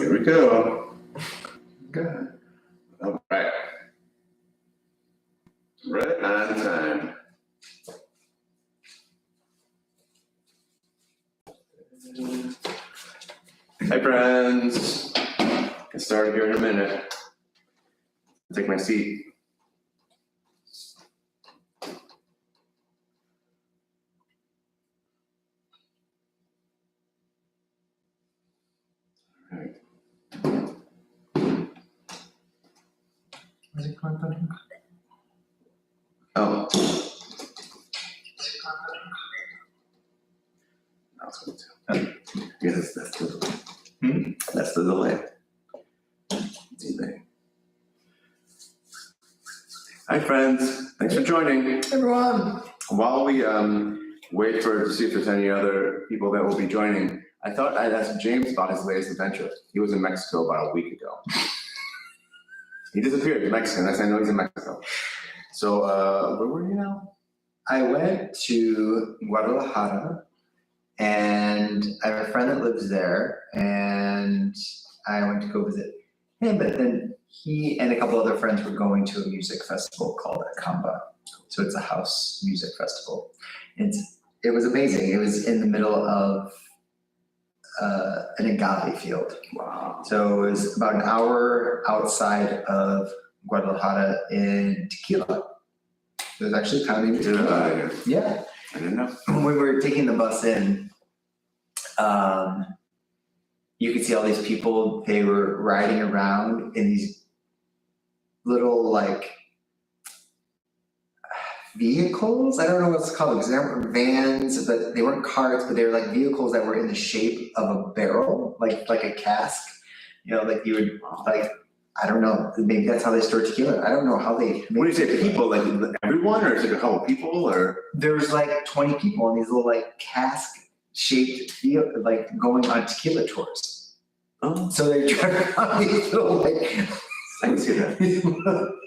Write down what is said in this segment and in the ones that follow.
Here we go. Good. All right. Right on time. Hi, friends. Get started here in a minute. Take my seat. Oh. Yes, that's the delay. That's the delay. Hi, friends. Thanks for joining. Everyone. While we wait to see if there's any other people that will be joining, I thought I'd ask James about his latest adventure. He was in Mexico about a week ago. He disappeared in Mexico. Next I know he's in Mexico. So where were you now? I went to Guadalajara, and I have a friend that lives there, and I went to go visit him, but then he and a couple other friends were going to a music festival called Acamba. So it's a house music festival. It was amazing. It was in the middle of an agave field. Wow. So it was about an hour outside of Guadalajara in Tequila. It was actually kind of neat. Yeah. I didn't know. When we were taking the bus in, you could see all these people. They were riding around in these little like vehicles. I don't know what it's called, because they weren't vans, but they weren't carts, but they were like vehicles that were in the shape of a barrel, like a cask. You know, like you would like, I don't know, maybe that's how they store tequila. I don't know how they. What do you say, people? Like everyone, or is it a couple people, or? There's like 20 people in these little like cask-shaped like going on tequila tours. Oh. So they drive around these little like. I can see that.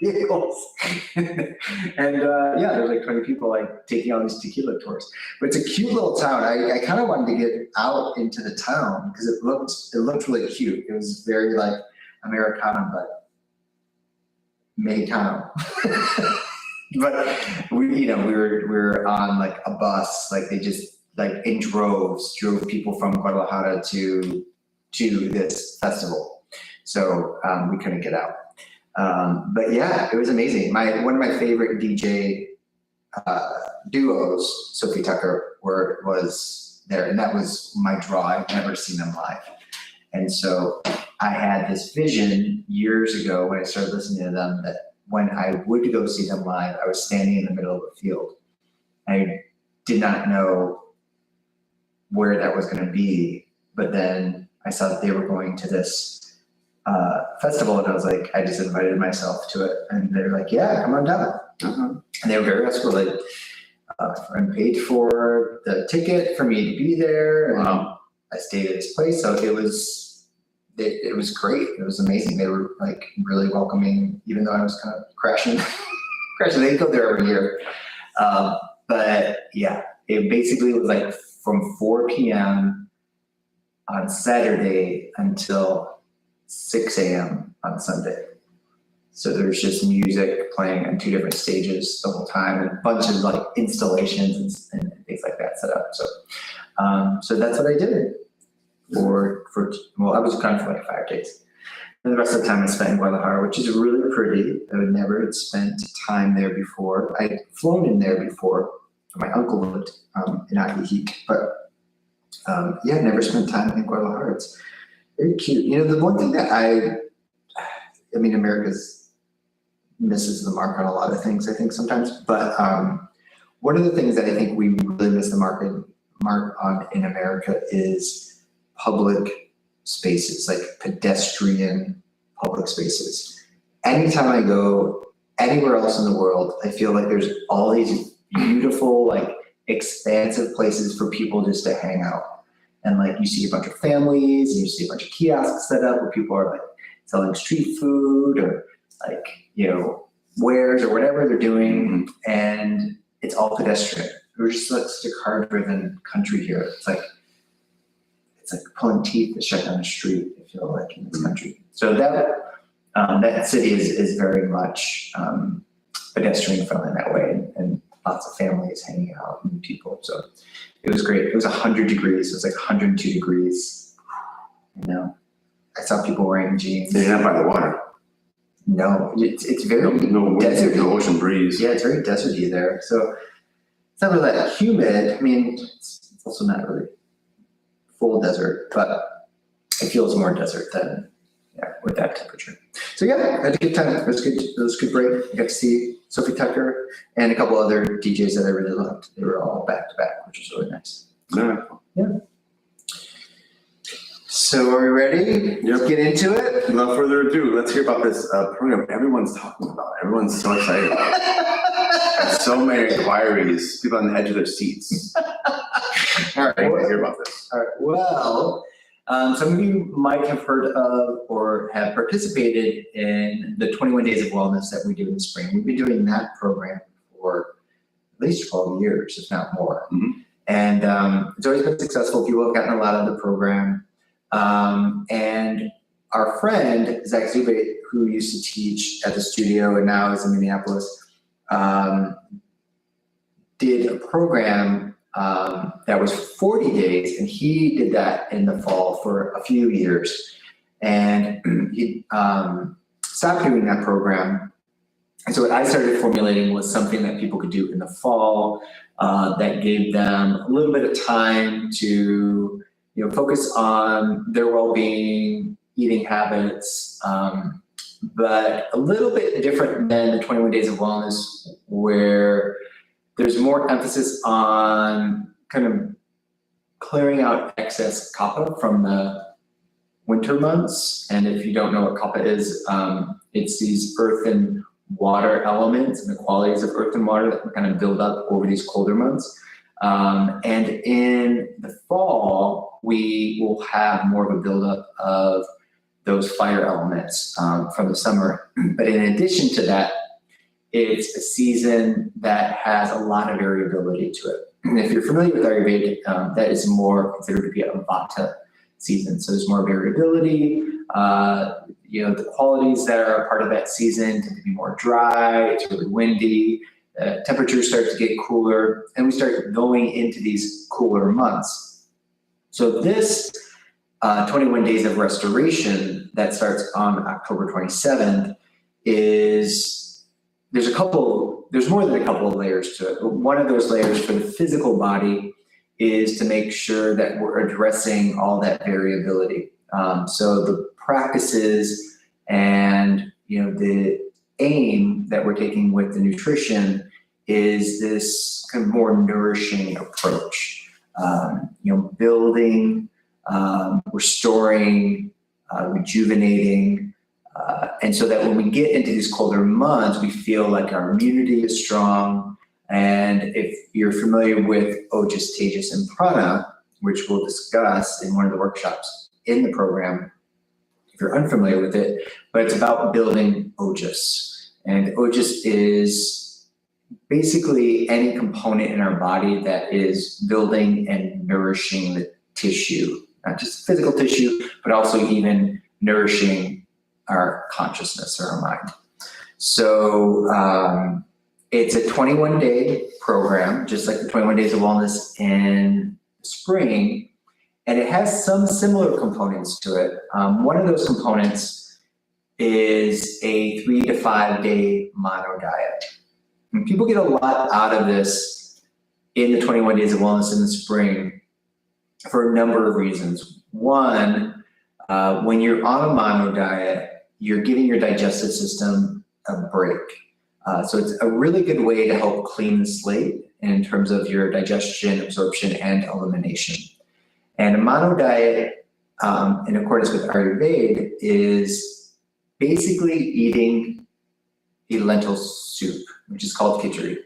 Vehicles. And yeah, there's like 20 people like taking on these tequila tours. But it's a cute little town. I kind of wanted to get out into the town because it looked really cute. It was very like Americana, but Mexicano. But we were on like a bus, like they just like in droves drove people from Guadalajara to this festival. So we couldn't get out. But yeah, it was amazing. One of my favorite DJ duos, Sophie Tucker, was there, and that was my draw. I've never seen them live. And so I had this vision years ago when I started listening to them that when I would go see them live, I was standing in the middle of a field. I did not know where that was going to be, but then I saw that they were going to this festival, and I was like, I just invited myself to it, and they were like, yeah, come on down. And they were very escorted, and paid for the ticket for me to be there. And wow. I stayed at this place, so it was great. It was amazing. They were like really welcoming, even though I was kind of crashing. They go there every year, but yeah, it basically was like from 4 p.m. on Saturday until 6 a.m. on Sunday. So there's just music playing on 2 different stages the whole time, and a bunch of like installations and things like that set up. So that's what I did for I was gone for like 5 days. And the rest of the time I spent in Guadalajara, which is really pretty. I would never had spent time there before. I'd flown in there before. My uncle lived in Ajijic, but yeah, never spent time in Guadalajara. It's very cute. You know, the one thing that I mean, America's misses the mark on a lot of things, I think, sometimes. But one of the things that I think we really miss the mark on in America is public spaces, like pedestrian public spaces. Anytime I go anywhere else in the world, I feel like there's all these beautiful, like expansive places for people just to hang out. And like you see a bunch of families, and you see a bunch of kiosks set up where people are like selling street food or like, you know, wares or whatever they're doing. And it's all pedestrian. We're just like such a car-driven country here. It's it's like pulling teeth to shut down a street, I feel like, in this country. So that city is very much pedestrian friendly in that way, and lots of families hanging out and people. So it was great. It was 100 degrees. It was like 102 degrees. You know, I saw people wearing jeans. They're not by the water. No, it's very no desert. No ocean breeze. Yeah, it's very deserty there. So it's not really that humid. I mean, it's also not really full desert, but it feels more desert than with that temperature. So yeah, I had a good time. It was good. It was a good break. I got to see Sophie Tucker and a couple other DJs that I really loved. They were all back to back, which was really nice. Yeah. So are we ready? Let's get into it. Without further ado, let's hear about this program everyone's talking about. Everyone's so excited about it. There's so many inquiries, people on the edge of their seats. All right. I want to hear about this. All right. Well, some of you might have heard of or have participated in the 21 Days of Wellness that we do in the spring. We've been doing that program for at least 12 years, if not more. Mm-hmm. And it's always been successful. People have gotten a lot out of the program. And our friend, Zach Zube, who used to teach at the studio and now is in Minneapolis, did a program that was 40 days, and he did that in the fall for a few years. And he stopped doing that program. And so what I started formulating was something that people could do in the fall that gave them a little bit of time to focus on their well-being, eating habits, but a little bit different than the 21 Days of Wellness, where there's more emphasis on kind of clearing out excess kapha from the winter months. And if you don't know what kapha is, it's these earth and water elements and the qualities of earth and water that kind of build up over these colder months. And in the fall, we will have more of a buildup of those fire elements from the summer. But in addition to that, it's a season that has a lot of variability to it. And if you're familiar with Ayurveda, that is more considered to be a Vata season. So there's more variability. The qualities that are part of that season tend to be more dry. It's really windy. Temperatures start to get cooler, and we start going into these cooler months. So this 21 Days of Restoration that starts on October 27th there's more than a couple of layers to it. But one of those layers for the physical body is to make sure that we're addressing all that variability. So the practices and the aim that we're taking with the nutrition is this kind of more nourishing approach. Building, restoring, rejuvenating, and so that when we get into these colder months, we feel like our immunity is strong. And if you're familiar with Ojas, Tejas, and Prana, which we'll discuss in one of the workshops in the program, if you're unfamiliar with it, but it's about building Ojas. And Ojas is basically any component in our body that is building and nourishing the tissue, not just physical tissue, but also even nourishing our consciousness or our mind. So it's a 21-day program, just like the 21 Days of Wellness in spring, and it has some similar components to it. One of those components is a 3 to 5 day mono diet. And people get a lot out of this in the 21 Days of Wellness in the spring for a number of reasons. One, when you're on a mono diet, you're giving your digestive system a break. So it's a really good way to help clean the slate in terms of your digestion, absorption, and elimination. And a mono diet, in accordance with Ayurveda, is basically eating a lentil soup, which is called khichdi.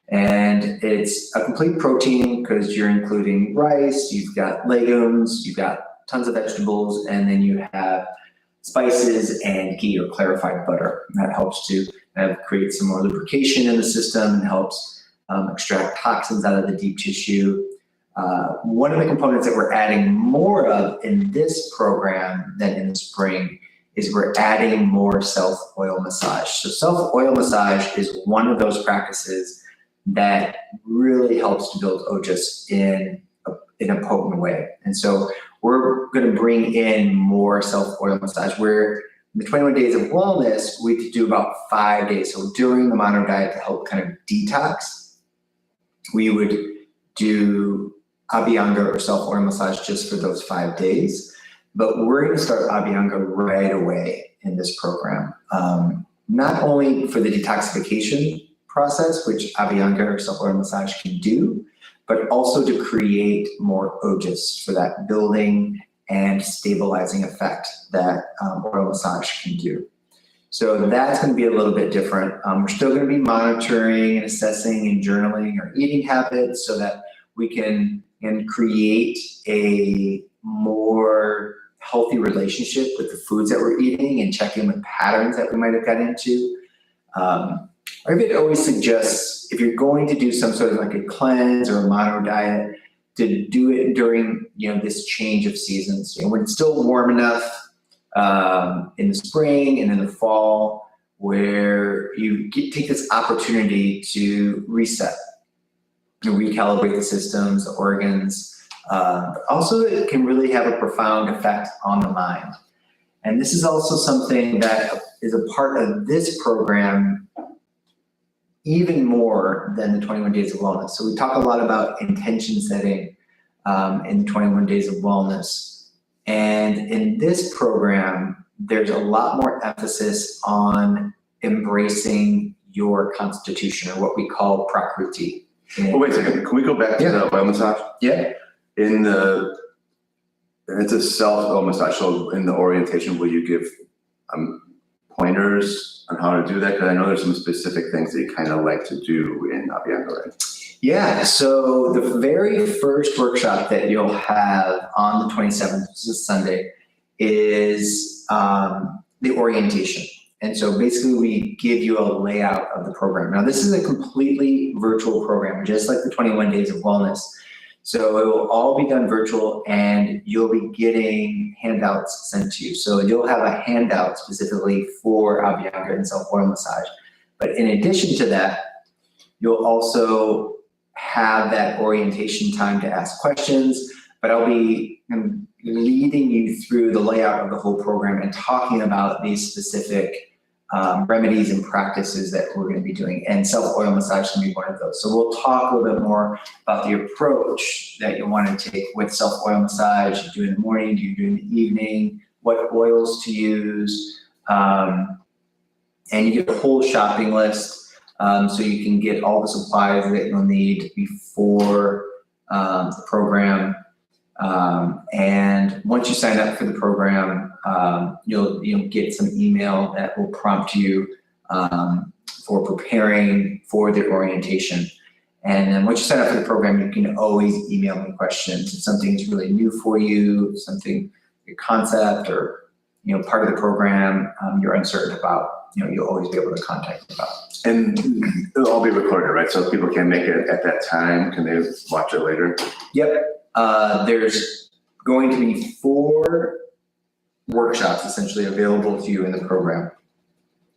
And it's a complete protein because you're including rice, you've got legumes, you've got tons of vegetables, and then you have spices and ghee or clarified butter. And that helps to create some more lubrication in the system and helps extract toxins out of the deep tissue. One of the components that we're adding more of in this program than in the spring is we're adding more self-oil massage. So self-oil massage is one of those practices that really helps to build ojas in a potent way. And so we're going to bring in more self-oil massage. Where in the 21 days of wellness, we could do about 5 days. So during the mono diet to help kind of detox, we would do Abhyanga or self-oil massage just for those 5 days. But we're going to start Abhyanga right away in this program. Not only for the detoxification process, which Abhyanga or self-oil massage can do, but also to create more ojas for that building and stabilizing effect that oil massage can do. So that's going to be a little bit different. We're still going to be monitoring and assessing and journaling our eating habits so that we can create a more healthy relationship with the foods that we're eating and check in with patterns that we might have got into. Ayurveda always suggests if you're going to do some sort of like a cleanse or a mono diet, to do it during this change of seasons. When it's still warm enough in the spring and in the fall, where you take this opportunity to reset, to recalibrate the systems, the organs. But also it can really have a profound effect on the mind. And this is also something that is a part of this program even more than the 21 Days of Wellness. So we talk a lot about intention setting in the 21 Days of Wellness. And in this program, there's a lot more emphasis on embracing your constitution, or what we call prakriti. Well, wait a second. Can we go back to the oil massage? Yeah. It's a self-oil massage. So in the orientation, will you give pointers on how to do that? Because I know there's some specific things that you kind of like to do in Abhyanga, right? Yeah, so the very first workshop that you'll have on the 27th, this is Sunday, is the orientation. And so basically we give you a layout of the program. Now this is a completely virtual program, just like the 21 Days of Wellness. So it will all be done virtual, and you'll be getting handouts sent to you. So you'll have a handout specifically for Abhyanga and self-oil massage. But in addition to that, you'll also have that orientation time to ask questions, but I'll be leading you through the layout of the whole program and talking about these specific remedies and practices that we're going to be doing, and self-oil massage can be one of those. So we'll talk a little bit more about the approach that you want to take with self-oil massage. Do you do it in the morning? Do you do it in the evening? What oils to use? And you get a whole shopping list, so you can get all the supplies that you'll need before the program. And once you sign up for the program, you'll get some email that will prompt you for preparing for the orientation. And then once you sign up for the program, you can always email me questions. If something is really new for you, something, your concept or part of the program you're uncertain about, you'll always be able to contact me about. And it'll all be recorded, right? So if people can't make it at that time, can they watch it later? Yep. There's going to be 4 workshops essentially available to you in the program.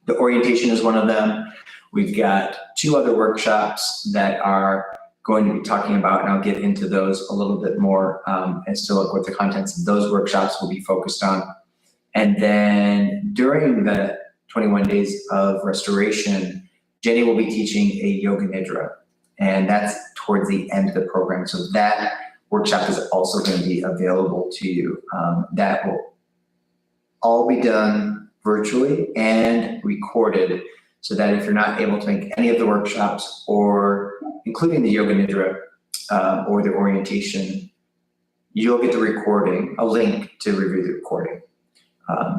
The orientation is one of them. We've got 2 other workshops that are going to be talking about, and I'll get into those a little bit more as to what the contents of those workshops will be focused on. And then during the 21 Days of Restoration, Jenny will be teaching a Yoga Nidra, and that's towards the end of the program. So that workshop is also going to be available to you. That will all be done virtually and recorded, so that if you're not able to make any of the workshops, or including the Yoga Nidra or the orientation, you'll get the recording, a link to review the recording.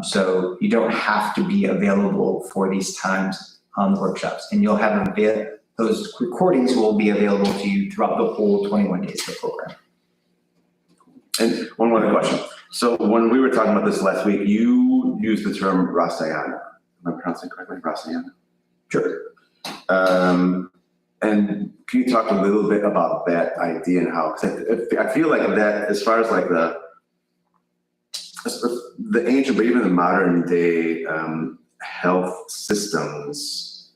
So you don't have to be available for these times on the workshops, and you'll have those recordings will be available to you throughout the whole 21 days of the program. And one more question. So when we were talking about this last week, you used the term Rasayana. Am I pronouncing it correctly? Rasayana? Sure. And can you talk a little bit about that idea and how, because I feel like that, as far as like the ancient, but even the modern day health systems,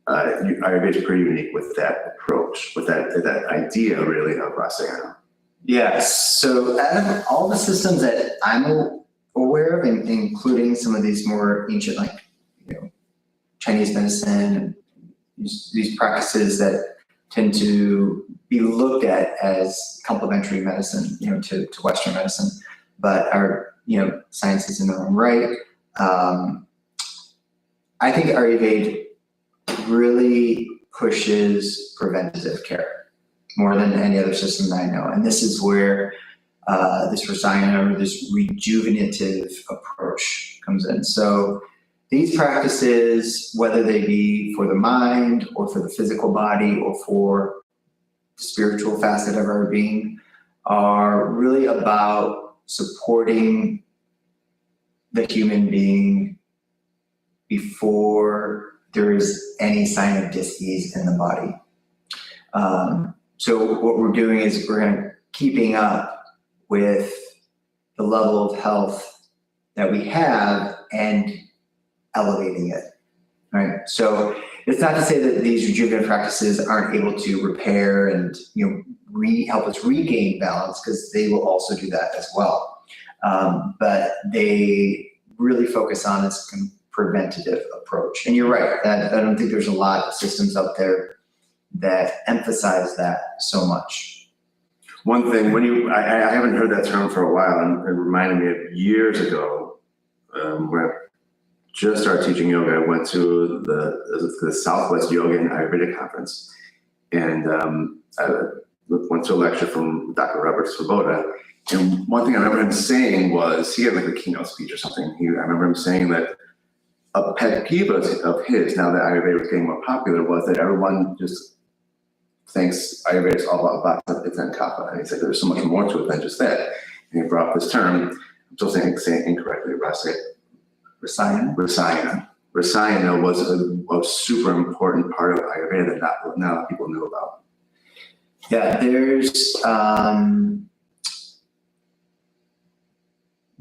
Ayurveda is pretty unique with that approach, with that idea really of Rasayana. Yes. So out of all the systems that I'm aware of, including some of these more ancient, like, Chinese medicine, and these practices that tend to be looked at as complementary medicine, to Western medicine, but are, sciences in their own right. I think Ayurveda really pushes preventative care more than any other system that I know. And this is where this Rasayana, or this rejuvenative approach, comes in. So these practices, whether they be for the mind or for the physical body or for the spiritual facet of our being, are really about supporting the human being before there is any sign of dis-ease in the body. So what we're doing is we're keeping up with the level of health that we have and elevating it, right? So it's not to say that these rejuvenative practices aren't able to repair and help us regain balance, because they will also do that as well. But they really focus on this preventative approach. And you're right, I don't think there's a lot of systems out there that emphasize that so much. One thing, I haven't heard that term for a while, and it reminded me of years ago, where I just started teaching yoga. I went to the Southwest Yoga and Ayurveda Conference, and I went to a lecture from Dr. Robert Svoboda. And one thing I remember him saying was, he had like a keynote speech or something. I remember him saying that a pet peeve of his, now that Ayurveda was getting more popular, was that everyone just thinks Ayurveda is all about Pitta and Kapha. And he said there's so much more to it than just that. And he brought up this term, I'm still saying it incorrectly, Rasayana. Rasayana was a super important part of Ayurveda that not a lot of people knew about. Yeah, there's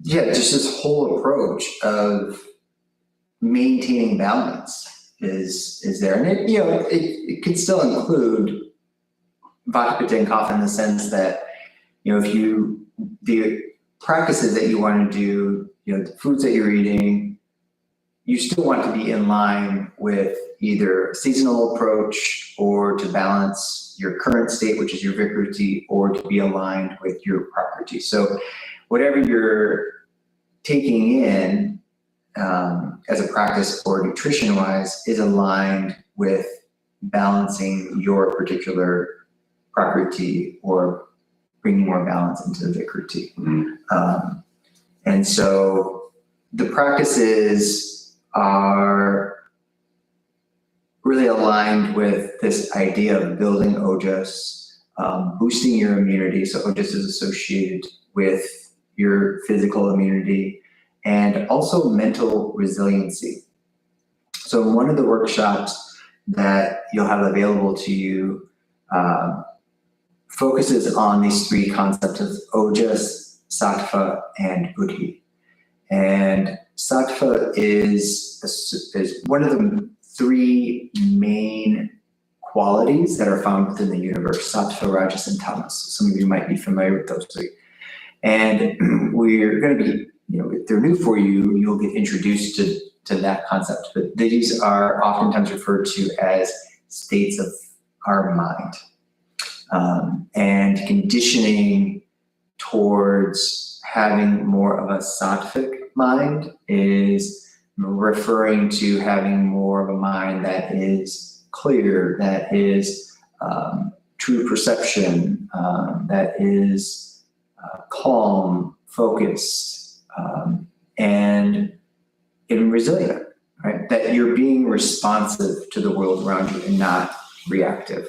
just this whole approach of maintaining balance is there, and it could still include Vata, Pitta, and Kapha in the sense that if the practices that you want to do, the foods that you're eating, you still want to be in line with either a seasonal approach, or to balance your current state, which is your Vikruti, or to be aligned with your Prakriti. So whatever you're taking in as a practice or nutrition-wise is aligned with balancing your particular Prakriti, or bringing more balance into the Vikruti. Mm-hmm. And so the practices are really aligned with this idea of building ojas, boosting your immunity. So ojas is associated with your physical immunity, and also mental resiliency. So one of the workshops that you'll have available to you focuses on these three concepts of ojas, sattva, and buddhi. And sattva is one of the three main qualities that are found within the universe: sattva, rajas, and tamas. Some of you might be familiar with those three. And we're going to be, if they're new for you, you'll get introduced to that concept. But these are oftentimes referred to as states of our mind. And conditioning towards having more of a sattvic mind is referring to having more of a mind that is clear, that is true perception, that is calm, focused, and resilient, right? That you're being responsive to the world around you and not reactive.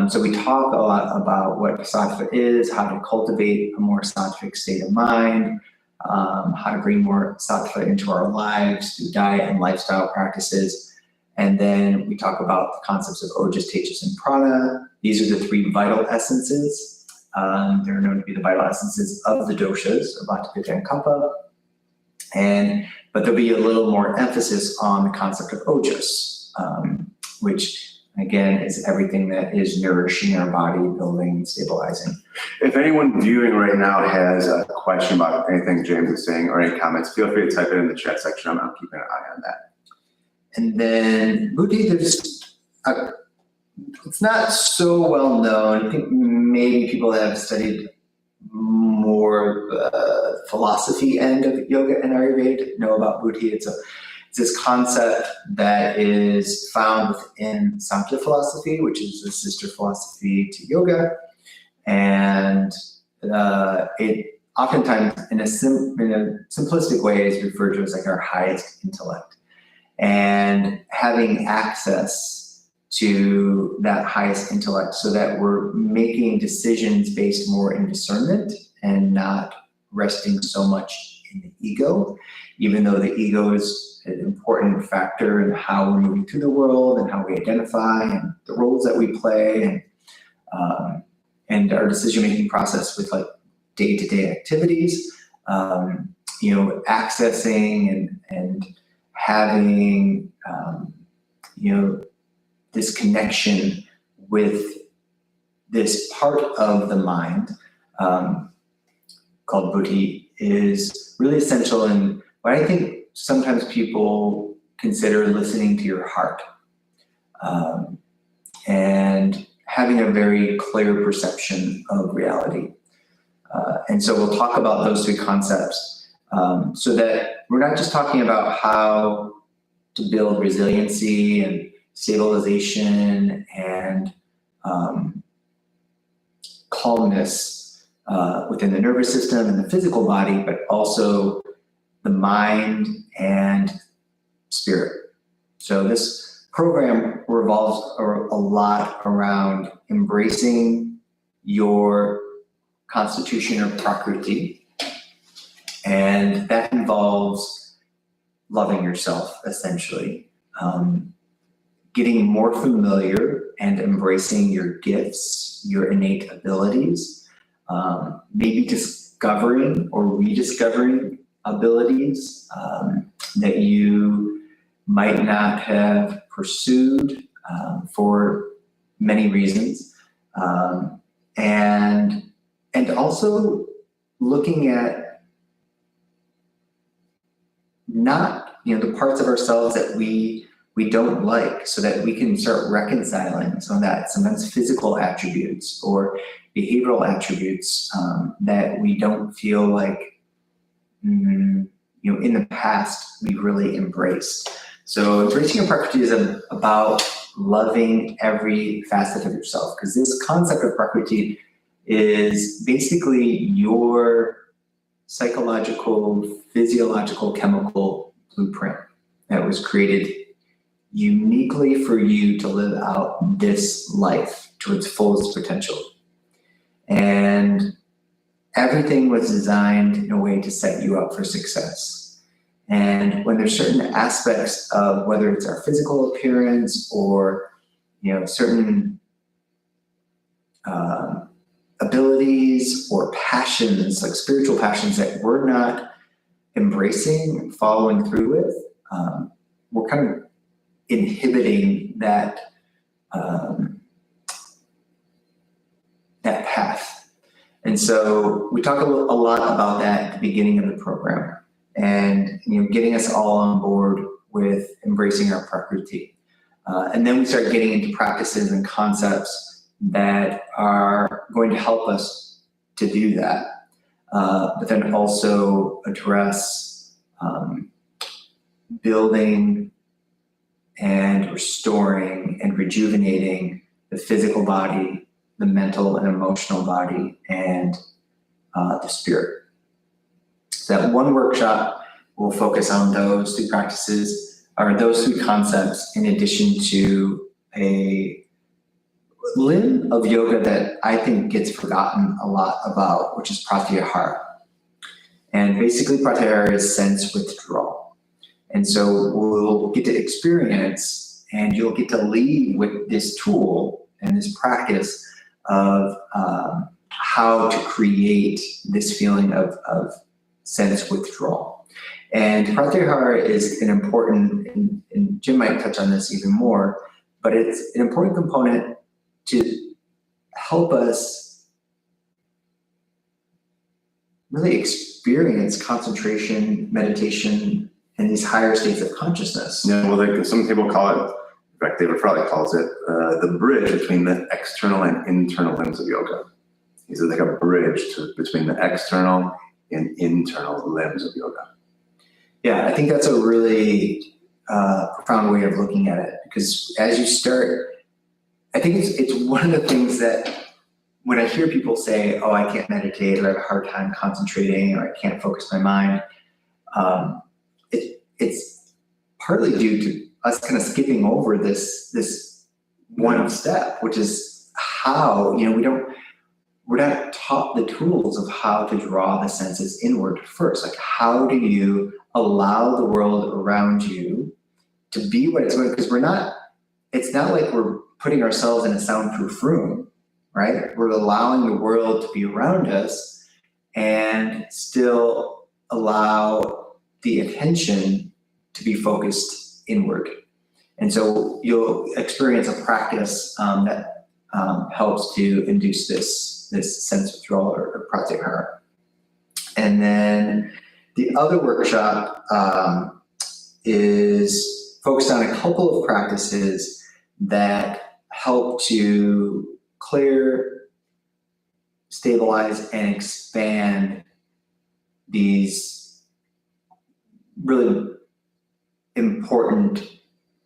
So we talk a lot about what sattva is, how to cultivate a more sattvic state of mind, how to bring more sattva into our lives through diet and lifestyle practices. And then we talk about the concepts of ojas, tejas, and prana, These are the 3 vital essences. They're known to be the vital essences of the doshas, of Vata, Pitta, and Kapha. But there'll be a little more emphasis on the concept of ojas, which again is everything that is nourishing our body, building, stabilizing. If anyone viewing right now has a question about anything James is saying or any comments, feel free to type it in the chat section. I'm keeping an eye on that. And then Buddhi, it's not so well known. I think maybe people that have studied more philosophy end of yoga and Ayurveda know about Buddhi. It's this concept that is found within Samkhya philosophy, which is the sister philosophy to yoga. And it oftentimes, in a simplistic way, is referred to as like our highest intellect. And having access to that highest intellect so that we're making decisions based more in discernment and not resting so much in the ego, even though the ego is an important factor in how we're moving through the world and how we identify and the roles that we play and our decision-making process with like day-to-day activities, accessing and having, this connection with this part of the mind called buddhi is really essential in what I think sometimes people consider listening to your heart and having a very clear perception of reality. And so we'll talk about those 3 concepts so that we're not just talking about how to build resiliency and stabilization and calmness within the nervous system and the physical body, but also the mind and spirit. So this program revolves a lot around embracing your constitution or prakriti, and that involves loving yourself, essentially. Getting more familiar and embracing your gifts, your innate abilities, maybe discovering or rediscovering abilities that you might not have pursued for many reasons, and also looking at not the parts of ourselves that we don't like, so that we can start reconciling some of that, sometimes physical attributes or behavioral attributes that we don't feel like in the past we've really embraced. So embracing your prakriti is about loving every facet of yourself, because this concept of prakriti is basically your psychological, physiological, chemical blueprint that was created uniquely for you to live out this life to its fullest potential. And everything was designed in a way to set you up for success. And when there's certain aspects of whether it's our physical appearance or certain abilities or passions, like spiritual passions, that we're not embracing, following through with, we're kind of inhibiting that path. And so we talk a lot about that at the beginning of the program, and getting us all on board with embracing our prakriti. And then we start getting into practices and concepts that are going to help us to do that, but then also address building and restoring and rejuvenating the physical body, the mental and emotional body, and the spirit. So that one workshop will focus on those 3 practices, or those 3 concepts, in addition to a limb of yoga that I think gets forgotten a lot about, which is pratyahara. And basically pratyahara is sense withdrawal. And so we'll get to experience, and you'll get to leave with this tool and this practice of how to create this feeling of sense withdrawal. And pratyahara is an important, and Jim might touch on this even more, but it's an important component to help us really experience concentration, meditation, and these higher states of consciousness. Yeah, well, some people call it, in fact, David Farley calls it the bridge between the external and internal limbs of yoga. He says like a bridge between the external and internal limbs of yoga. Yeah, I think that's a really profound way of looking at it, because as you start, I think it's one of the things that when I hear people say, oh, I can't meditate, or I have a hard time concentrating, or I can't focus my mind, it's partly due to us kind of skipping over this one step, which is how, we're not taught the tools of how to draw the senses inward first. Like, how do you allow the world around you to be what it's going? Because it's not like we're putting ourselves in a soundproof room, right? We're allowing the world to be around us and still allow the attention to be focused inward. And so you'll experience a practice that helps to induce this sense withdrawal or pratyahara. And then the other workshop is focused on a couple of practices that help to clear, stabilize, and expand these really important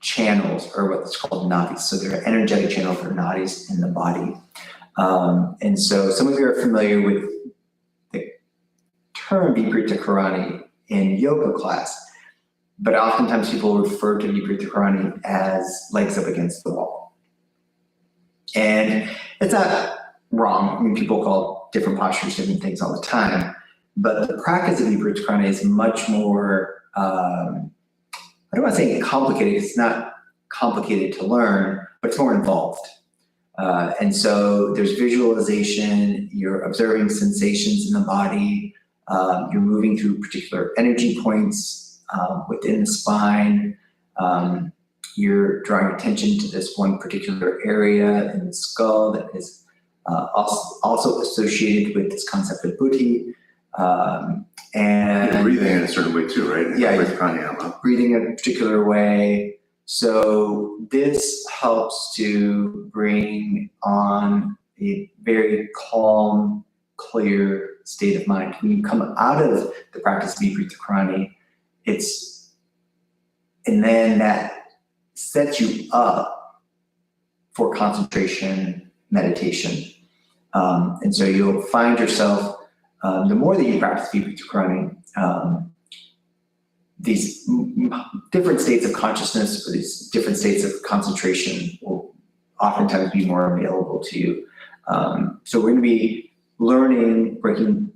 channels, or what's called nadis. So they're energetic channels or nadis in the body. And so some of you are familiar with the term Viparita Karani in yoga class, but oftentimes people refer to Viparita Karani as legs up against the wall. And it's not wrong. I mean, people call different postures different things all the time, but the practice of Viparita Karani is much more, I don't want to say complicated. It's not complicated to learn, but it's more involved. And so there's visualization, you're observing sensations in the body, you're moving through particular energy points within the spine, you're drawing attention to this one particular area in the skull that is also associated with this concept of buddhi. And you're breathing in a certain way too, right? Yeah, with pranayama. Breathing in a particular way. So this helps to bring on a very calm, clear state of mind. When you come out of the practice of Viparita Karani, and then that sets you up for concentration, meditation. And so you'll find yourself, the more that you practice Viparita Karani, these different states of consciousness or these different states of concentration will oftentimes be more available to you. So we're going to be learning, breaking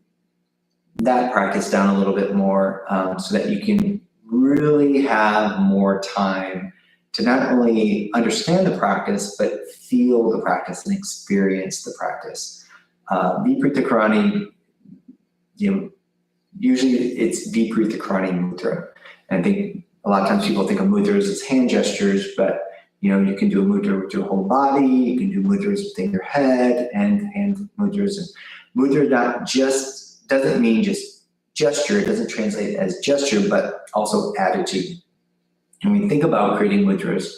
that practice down a little bit more so that you can really have more time to not only understand the practice, but feel the practice and experience the practice. Viparita Karani, usually it's Viparita Karani mudra. And I think a lot of times people think of mudras as hand gestures, but you can do a mudra with your whole body, you can do mudras within your head, and hand mudras. And mudra doesn't mean just gesture, it doesn't translate as gesture, but also attitude. And when we think about creating mudras,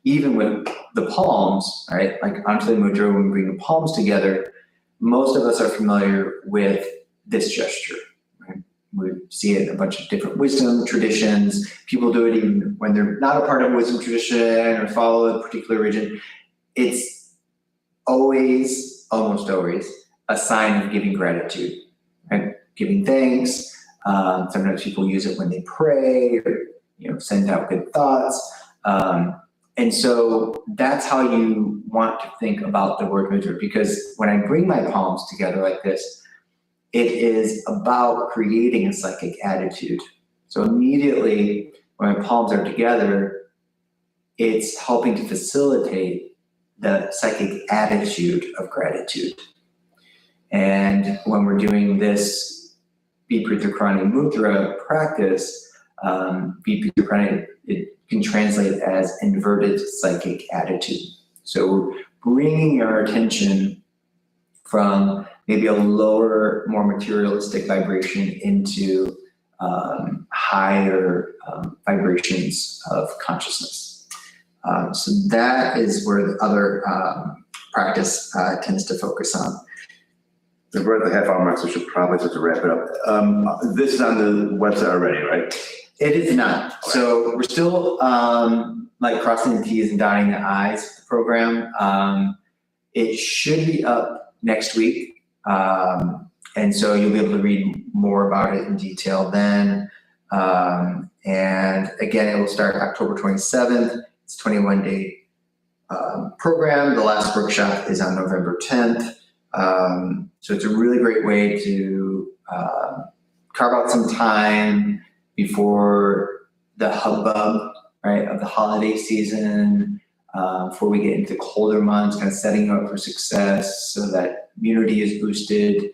even with the palms, right? Like Anjali mudra, when we bring the palms together, most of us are familiar with this gesture. We see it in a bunch of different wisdom traditions. People do it even when they're not a part of a wisdom tradition or follow a particular religion. It's always, almost always, a sign of giving gratitude, right? Giving thanks. Sometimes people use it when they pray or send out good thoughts. And so that's how you want to think about the word mudra, because when I bring my palms together like this, it is about creating a psychic attitude. So immediately when my palms are together, it's helping to facilitate the psychic attitude of gratitude. And when we're doing this Viparithakarani Mudra practice, Viparithakarani, it can translate as inverted psychic attitude. So bringing our attention from maybe a lower, more materialistic vibration into higher vibrations of consciousness. So that is where the other practice tends to focus on. We're at the half hour mark, so we should probably start to wrap it up. This is on the website already, right? It is not. So we're still like crossing the T's and dotting the I's with the program. It should be up next week. And so you'll be able to read more about it in detail then. And again, it will start October 27th. It's a 21-day program. The last workshop is on November 10th. So it's a really great way to carve out some time before the hubbub, right, of the holiday season, before we get into colder months, kind of setting you up for success so that immunity is boosted,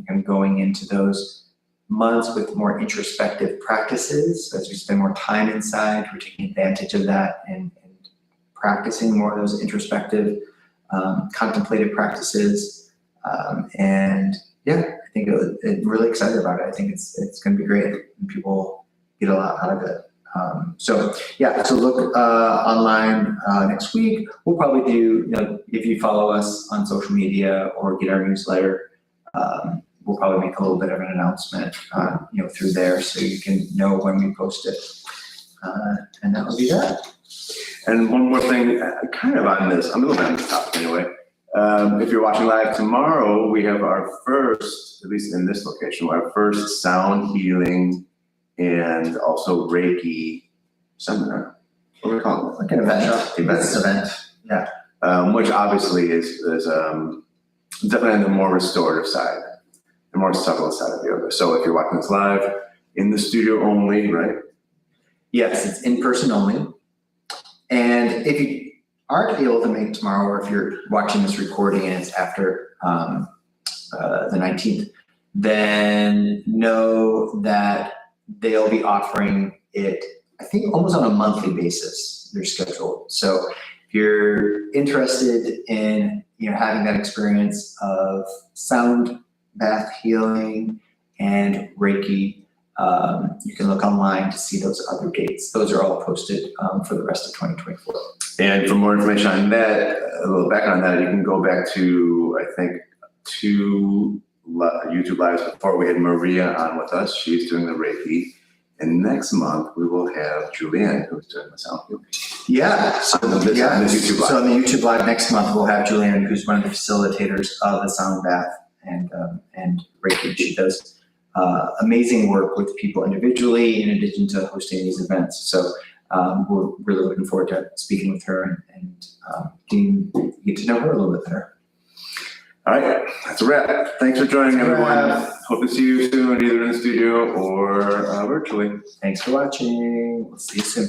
and going into those months with more introspective practices. So as we spend more time inside, we're taking advantage of that and practicing more of those introspective, contemplative practices. And yeah, I think I'm really excited about it. I think it's going to be great, and people get a lot out of it. So look online next week. We'll probably do, if you follow us on social media or get our newsletter, we'll probably make a little bit of an announcement, through there, so you can know when we post it. And that will be that. And one more thing, kind of on this, I'm a little bit on this topic anyway. If you're watching live tomorrow, we have our first, at least in this location, our first sound healing and also Reiki seminar. What do we call it? Like an event. Yeah. Which obviously is definitely on the more restorative side, the more subtle side of yoga. So if you're watching this live, in the studio only, right? Yes, it's in person only. And if you aren't able to make tomorrow, or if you're watching this recording and it's after the 19th, then know that they'll be offering it, I think, almost on a monthly basis, their schedule. So if you're interested in having that experience of sound bath healing and Reiki, you can look online to see those other dates. Those are all posted for the rest of 2024. And for more information on that, a little background on that, you can go back to, I think, 2 YouTube lives before we had Maria on with us. She's doing the Reiki. And next month, we will have Julianne, who's doing the sound healing. Yeah. So on the YouTube live. So on the YouTube live next month, we'll have Julianne, who's one of the facilitators of the sound bath and Reiki. She does amazing work with people individually, in addition to hosting these events. So we're really looking forward to speaking with her and get to know her a little bit better. All right, that's a wrap. Thanks for joining, everyone. Hope to see you soon, either in the studio or virtually. Thanks for watching. We'll see you soon.